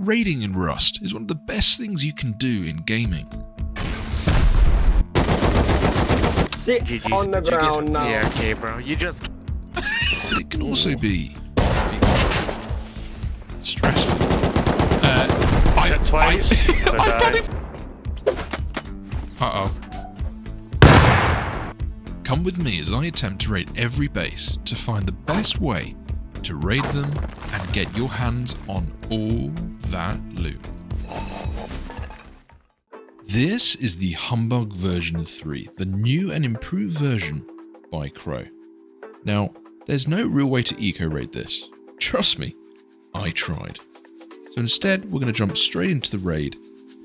Raiding in Rust is one of the best things you can do in gaming. Sit on the ground now. Yeah, okay, bro. You just... But it can also be stressful. Shot twice. Uh-oh. Come with me as I attempt to raid every base to find the best way to raid them and get your hands on all that loot. This is the Humbug version 3, the new and improved version by Crow. Now, there's no real way to eco-raid this. Trust me, I tried. So instead, we're going to jump straight into the raid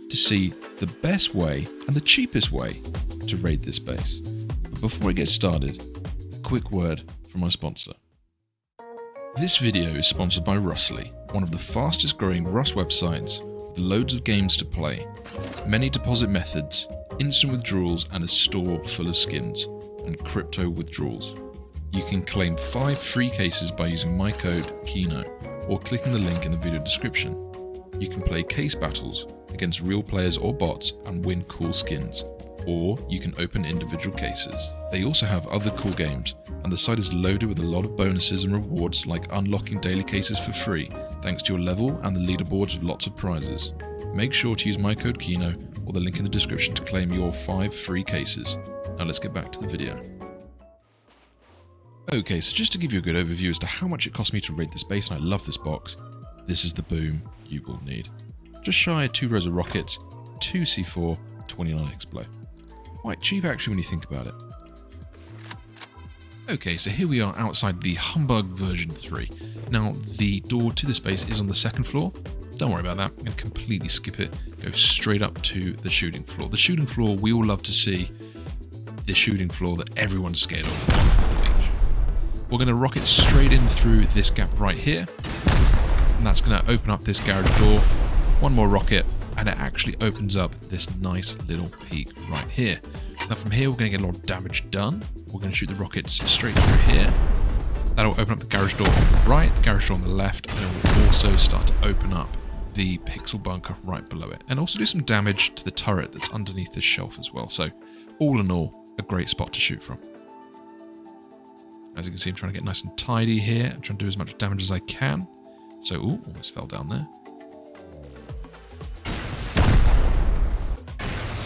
to see the best way and the cheapest way to raid this base. But before I get started, a quick word from my sponsor. This video is sponsored by Rustly, one of the fastest growing Rust websites with loads of games to play, many deposit methods, instant withdrawals and a store full of skins, and crypto withdrawals. You can claim 5 free cases by using my code KINO or clicking the link in the video description. You can play case battles against real players or bots and win cool skins, or you can open individual cases. They also have other cool games, and the site is loaded with a lot of bonuses and rewards like unlocking daily cases for free thanks to your level and the leaderboards with lots of prizes. Make sure to use my code KINO or the link in the description to claim your 5 free cases. Now let's get back to the video. Okay, so just to give you a good overview as to how much it cost me to raid this base, and I love this box, this is the boom you will need. Just shy of 2 rows of rockets, 2 C4, 29 Explo. Quite cheap actually when you think about it. Okay, so here we are outside the Humbug version 3. Now, the door to this base is on the 2nd floor. Don't worry about that, I'm going to completely skip it, go straight up to the shooting floor. The shooting floor, we all love to see the shooting floor that everyone's scared of on the beach. We're going to rocket straight in through this gap right here, and that's going to open up this garage door. One more rocket, and it actually opens up this nice little peak right here. Now from here, we're going to get a lot of damage done. We're going to shoot the rockets straight through here. That'll open up the garage door on the right, the garage door on the left, and it will also start to open up the pixel bunker right below it. And also do some damage to the turret that's underneath this shelf as well. So all in all, a great spot to shoot from. As you can see, I'm trying to get nice and tidy here. I'm trying to do as much damage as I can. So, ooh, almost fell down there.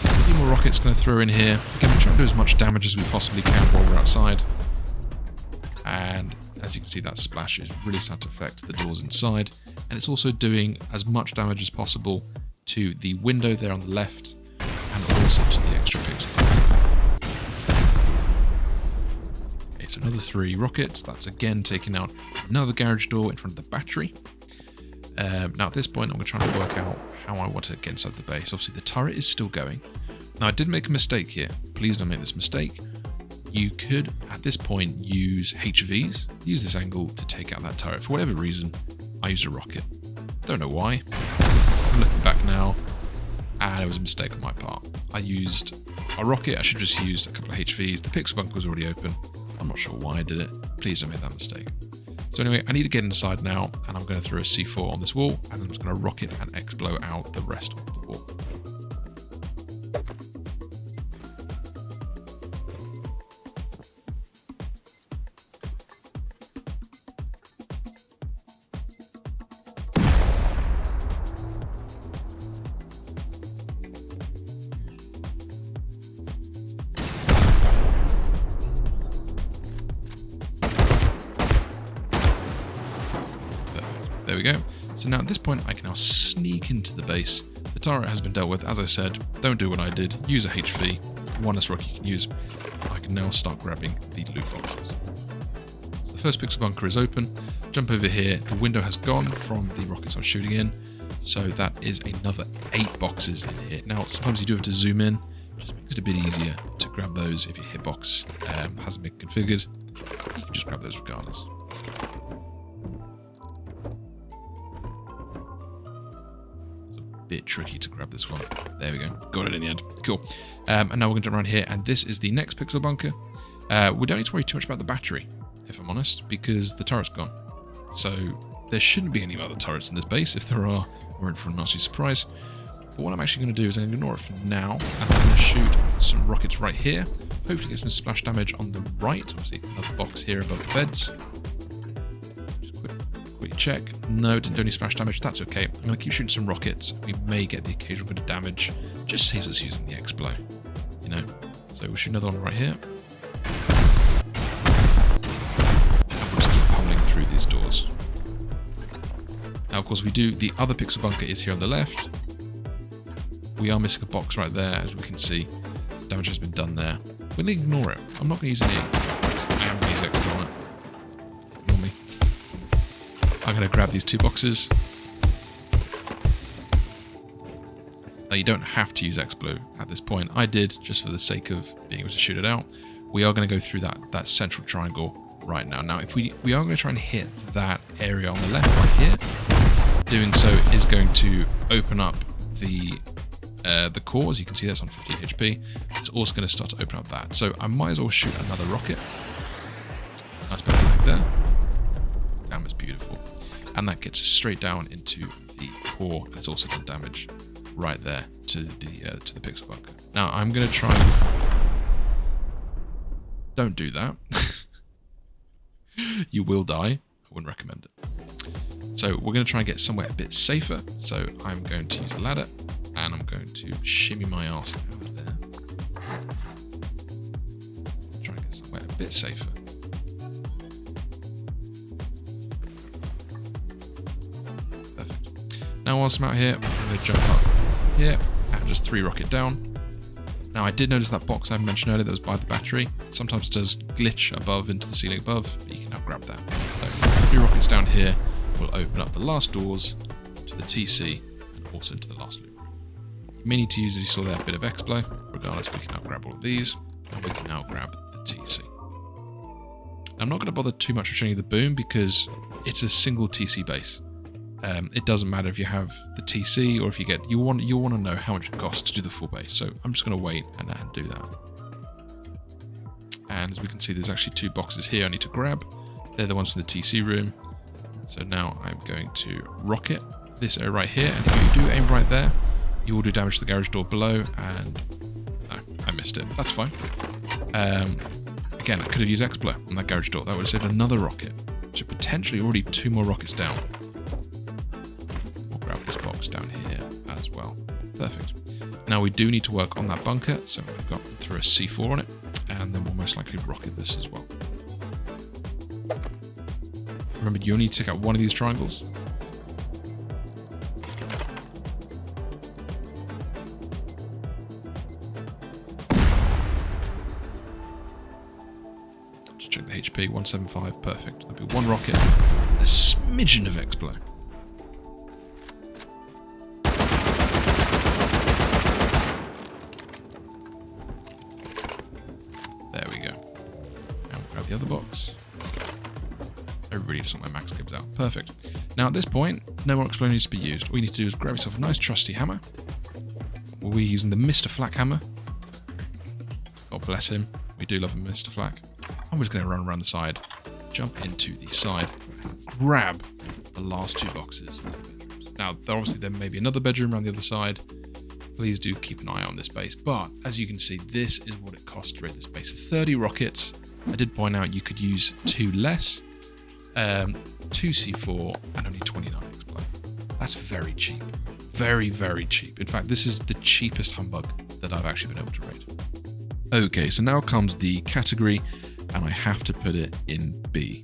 A few more rockets going to throw in here. Again, we're trying to do as much damage as we possibly can while we're outside. And as you can see, that splash is really starting to affect the doors inside. And it's also doing as much damage as possible to the window there on the left, and also to the extra pixel. Okay, so another 3 rockets. That's again taking out another garage door in front of the battery. Now at this point, I'm going to try and work out how I want to get inside the base. Obviously, the turret is still going. Now, I did make a mistake here. Please don't make this mistake. You could, at this point, use HVs, use this angle to take out that turret. For whatever reason, I used a rocket. Don't know why. I'm looking back now, and it was a mistake on my part. I used a rocket. I should have just used a couple of HVs. The pixel bunker was already open. I'm not sure why I did it. Please don't make that mistake. So anyway, I need to get inside now, and I'm going to throw a C4 on this wall, and then I'm just going to rocket and Explo out the rest of the wall. There we go. So now at this point, I can now sneak into the base. The turret has been dealt with. As I said, don't do what I did. Use a HV. One less rocket you can use. I can now start grabbing the loot boxes. So the first pixel bunker is open. Jump over here. The window has gone from the rockets I was shooting in. So that is another 8 boxes in here. Now, sometimes you do have to zoom in. It just makes it a bit easier to grab those if your hitbox hasn't been configured. You can just grab those regardless. Bit tricky to grab this one. There we go. Got it in the end. Cool. And now we're going to jump around here, and this is the next pixel bunker. We don't need to worry too much about the battery, if I'm honest, because the turret's gone. So there shouldn't be any other turrets in this base. If there are, we're in for a nasty surprise. But what I'm actually going to do is I'm going to ignore it for now, and I'm going to shoot some rockets right here. Hopefully get some splash damage on the right. Obviously, another box here above the beds. Just quick check. No, didn't do any splash damage. That's okay. I'm going to keep shooting some rockets. We may get the occasional bit of damage. Just saves us using the Explo, you know. So we'll shoot another one right here. And we'll just keep pummeling through these doors. Now, of course, we do. The other pixel bunker is here on the left. We are missing a box right there, as we can see. Damage has been done there. We're going to ignore it. I'm not going to use any. I am going to use Explo on it. Ignore me. I'm going to grab these 2 boxes. Now, you don't have to use Explo at this point. I did, just for the sake of being able to shoot it out. We are going to go through that central triangle right now. Now, if we are going to try and hit that area on the left right here, doing so is going to open up the core. As you can see, that's on 15 HP. It's also going to start to open up that. So I might as well shoot another rocket. Nice bit of lag there. Damn, it's beautiful. And that gets us straight down into the core. And it's also done damage right there to the pixel bunker. Now I'm going to try. Don't do that. You will die. I wouldn't recommend it. So we're going to try and get somewhere a bit safer. So I'm going to use a ladder. And I'm going to shimmy my arse out of there. Try and get somewhere a bit safer. Perfect. Now whilst I'm out here, I'm going to jump up here and just 3 rocket down. Now I did notice that box I mentioned earlier that was by the battery. Sometimes does glitch above into the ceiling above, but you can now grab that. So 3 rockets down here will open up the last doors to the TC and also into the last loop. You may need to use, as you saw there, a bit of Explo. Regardless, we can now grab all of these, and we can now grab the TC. Now, I'm not going to bother too much with showing you the boom because it's a single TC base. It doesn't matter if you have the TC or if you get. You'll want to know how much it costs to do the full base. So I'm just going to wait and do that. And as we can see, there's actually 2 boxes here I need to grab. They're the ones from the TC room. So now I'm going to rocket this area right here, and if you do aim right there, you will do damage to the garage door below, and no, I missed it. That's fine. Again, I could have used Explo on that garage door. That would have saved another rocket. So potentially already 2 more rockets down. We'll grab this box down here as well. Perfect. Now we do need to work on that bunker, so I'm going to go up and throw a C4 on it, and then we'll most likely rocket this as well. Remember, you only need to take out one of these triangles. Check the HP, 175, perfect. That'll be 1 rocket, a smidgen of Explo. There we go. Now we'll grab the other box. Everybody just want my max gives out. Perfect. Now at this point, no more Explo needs to be used. All you need to do is grab yourself a nice trusty hammer. We're using the Mr. Flak hammer. God bless him. We do love a Mr. Flak. I'm just going to run around the side, jump into the side, and grab the last 2 boxes. Now, obviously, there may be another bedroom around the other side. Please do keep an eye on this base. But as you can see, this is what it costs to raid this base. 30 rockets. I did point out you could use 2 less, 2 C4, and only 29 Explo. That's very cheap. Very, very cheap. In fact, this is the cheapest Humbug that I've actually been able to raid. Okay, so now comes the category, and I have to put it in B.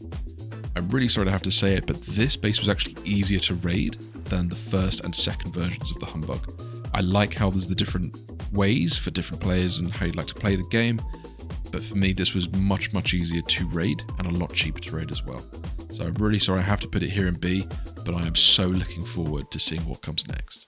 I'm really sorry to have to say it, but this base was actually easier to raid than the first and second versions of the Humbug. I like how there's the different ways for different players and how you'd like to play the game, but for me this was much, much easier to raid and a lot cheaper to raid as well. So I'm really sorry I have to put it here in B, but I am so looking forward to seeing what comes next.